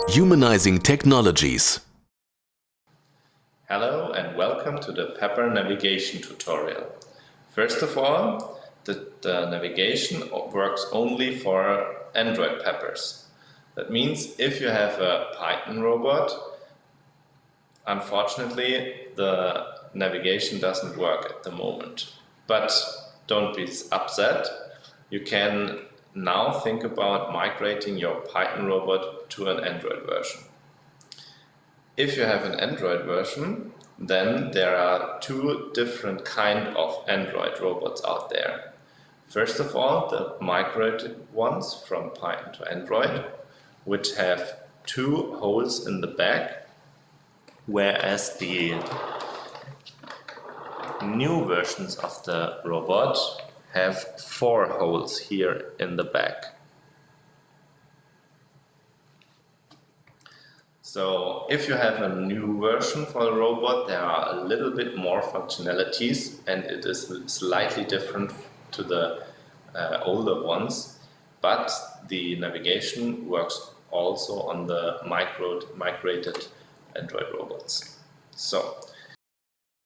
Humanizing technologies. Hello and welcome to the Pepper navigation tutorial. First of all, the navigation works only for Android Peppers. That means if you have a Python robot, unfortunately the navigation doesn't work at the moment. But don't be upset. You can now think about migrating your Python robot to an Android version. If you have an Android version, then there are two different kinds of Android robots out there. First of all, the migrated ones from Python to Android, which have two holes in the back, whereas the new versions of the robot have four holes here in the back. So if you have a new version for the robot, there are a little bit more functionalities and it is slightly different to the older ones, but the navigation works also on the migrated Android robots. So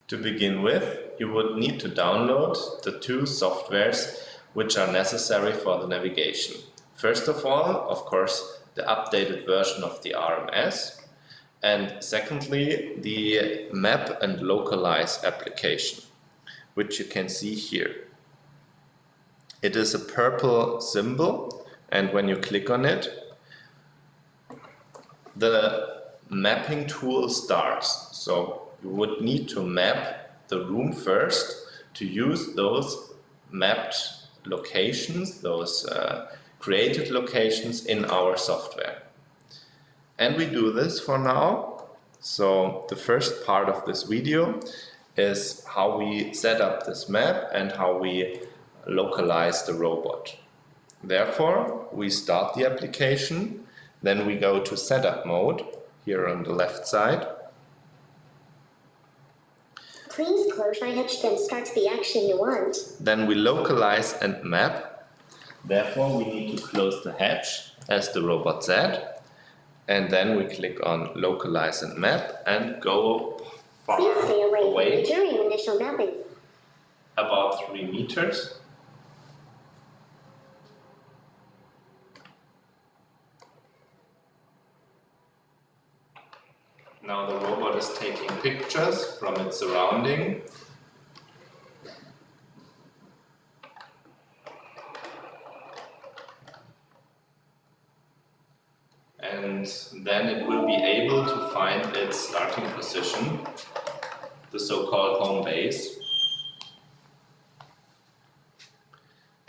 to begin with, you would need to download the two softwares which are necessary for the navigation. First of all, of course, the updated version of the RMS, and secondly, the Map and Localize application, which you can see here. It is a purple symbol, and when you click on it, the mapping tool starts. So you would need to map the room first to use those mapped locations, those created locations in our software. And we do this for now. So the first part of this video is how we set up this map and how we localize the robot. Therefore, we start the application, then we go to setup mode here on the left side. Please close my hatch, then start the action you want. Then we localize and map. Therefore, we need to close the hatch, as the robot said, and then we click on Localize and Map and go far Please stay away during initial mapping. About 3 meters. Now the robot is taking pictures from its surrounding. And then it will be able to find its starting position, the so-called home base.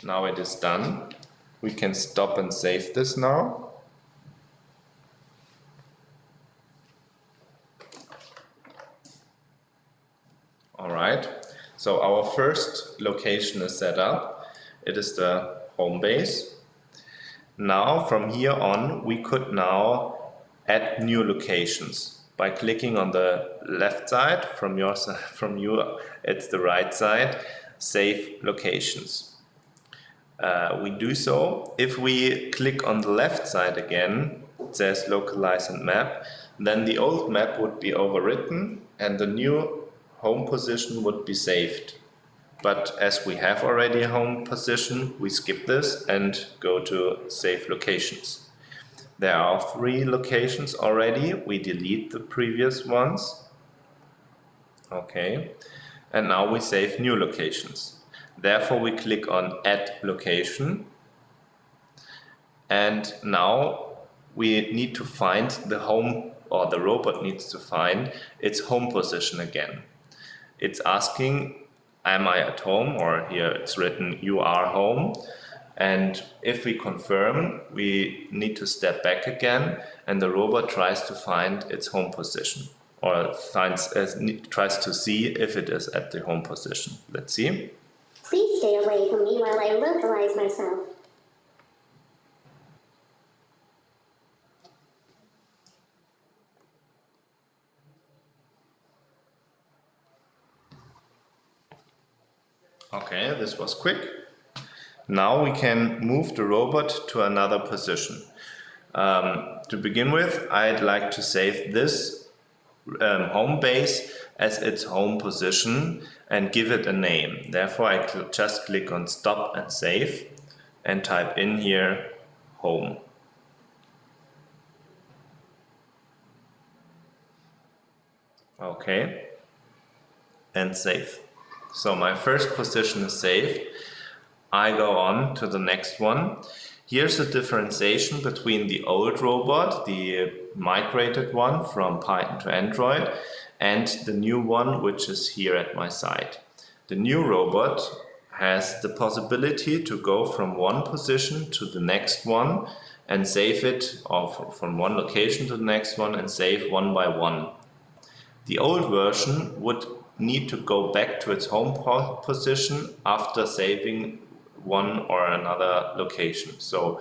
Now it is done. We can stop and save this now. Alright, so our first location is set up. It is the home base. Now, from here on, we could now add new locations by clicking on the left side. From you, it's the right side. Save locations. We do so. If we click on the left side again, it says localize and map. Then the old map would be overwritten, and the new home position would be saved. But as we have already a home position, we skip this and go to save locations. There are 3 locations already. We delete the previous ones. Okay. And now we save new locations. Therefore, we click on Add Location. And now we need to find the home, or the robot needs to find its home position again. It's asking, am I at home? Or here it's written, you are home. And if we confirm, we need to step back again, and the robot tries to find its home position, or tries to see if it is at the home position. Let's see. Please stay away from me while I localize myself. Okay, this was quick. Now we can move the robot to another position. To begin with, I'd like to save this home base as its home position and give it a name. Therefore, I just click on Stop and Save and type in here home. Okay, and save. So my first position is saved. I go on to the next one. Here's a differentiation between the old robot, the migrated one from Python to Android, and the new one, which is here at my side. The new robot has the possibility to go from one position to the next one and save it, or from one location to the next one and save one by one. The old version would need to go back to its home position after saving one or another location. So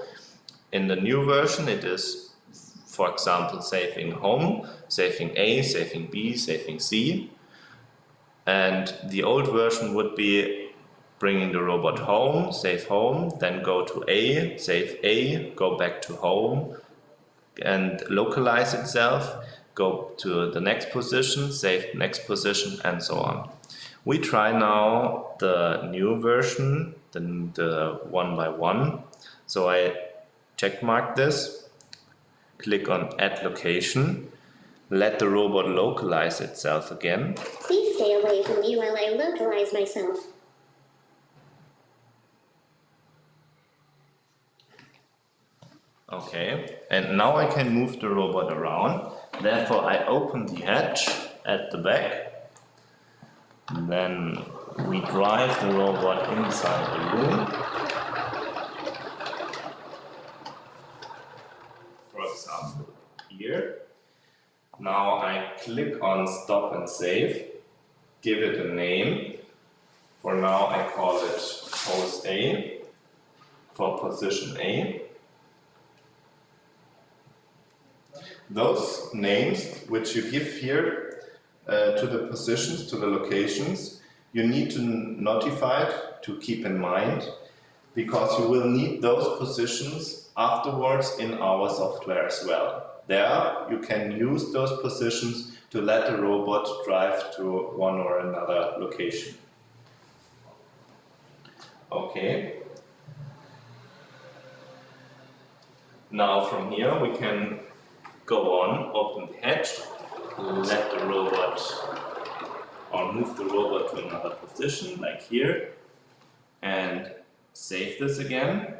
in the new version it is, for example, saving home, saving A, saving B, saving C. And the old version would be bringing the robot home, then go to A, save A, go back to home and localize itself, go to the next position, save next position, and so on. We try now the new version, the one by one. So I checkmark this, click on Add Location, let the robot localize itself again. Please stay away from me while I localize myself. Okay, and now I can move the robot around. Therefore, I open the hatch at the back. Then we drive the robot inside the room. For example, here. Now I click on Stop and Save, give it a name. For now I call it Host A for position A. Those names which you give here to the positions, to the locations, you need to notify it, to keep in mind, because you will need those positions afterwards in our software as well. There you can use those positions to let the robot drive to one or another location. Okay. Now from here we can go on, open the hatch, let the robot, or move the robot to another position, like here, and save this again.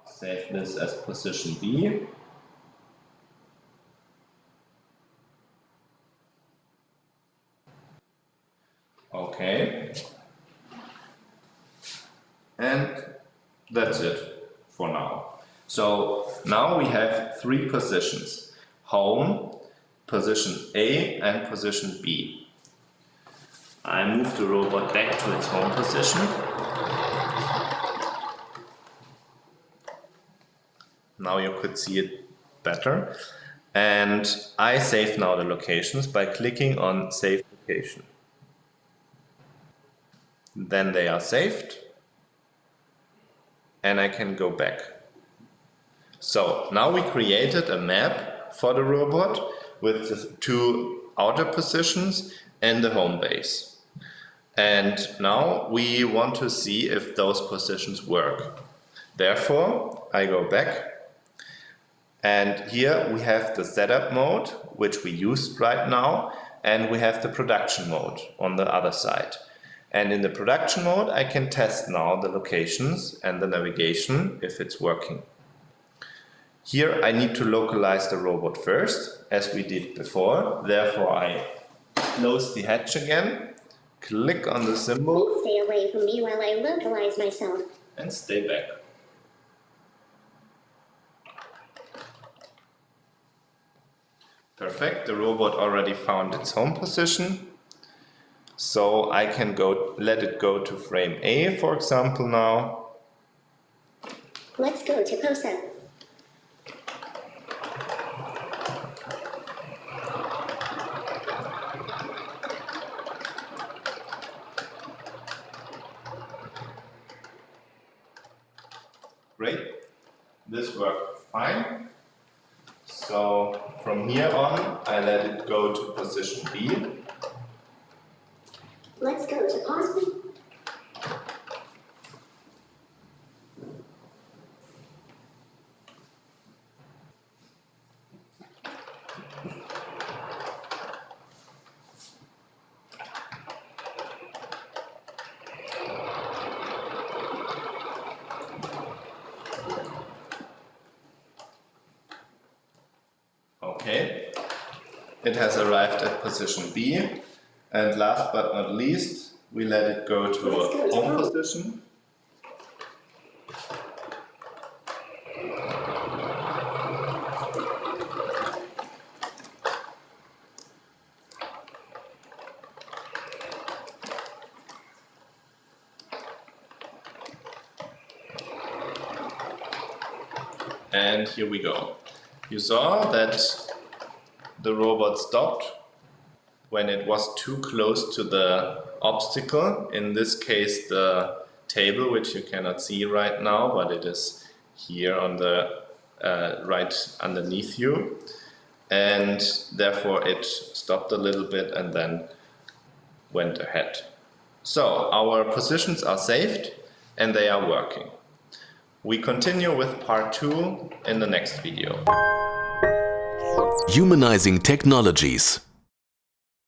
Save this as position B. Okay. And that's it for now. So now we have three positions: home, position A, and position B. I move the robot back to its home position. Now you could see it better. And I save now the locations by clicking on Save Location. Then they are saved. And I can go back. So now we created a map for the robot with the two outer positions and the home base. And now we want to see if those positions work. Therefore, I go back. And here we have the setup mode, which we used right now, and we have the production mode on the other side. And in the production mode, I can test now the locations and the navigation if it's working. Here I need to localize the robot first, as we did before. Therefore, I close the hatch again, click on the symbol. Please stay away from me while I localize myself. And stay back. Perfect, the robot already found its home position. So I can let it go to frame A, for example, now. Let's go to POSA. Great. This worked fine. So from here on, I let it go to position B. Let's go to pause. Okay. It has arrived at position B. And last but not least, we let it go to a home position. And here we go. You saw that the robot stopped when it was too close to the obstacle. In this case, the table, which you cannot see right now, but it is here on the right underneath you. And therefore it stopped a little bit and then went ahead. So our positions are saved and they are working. We continue with part 2 in the next video. Humanizing technologies.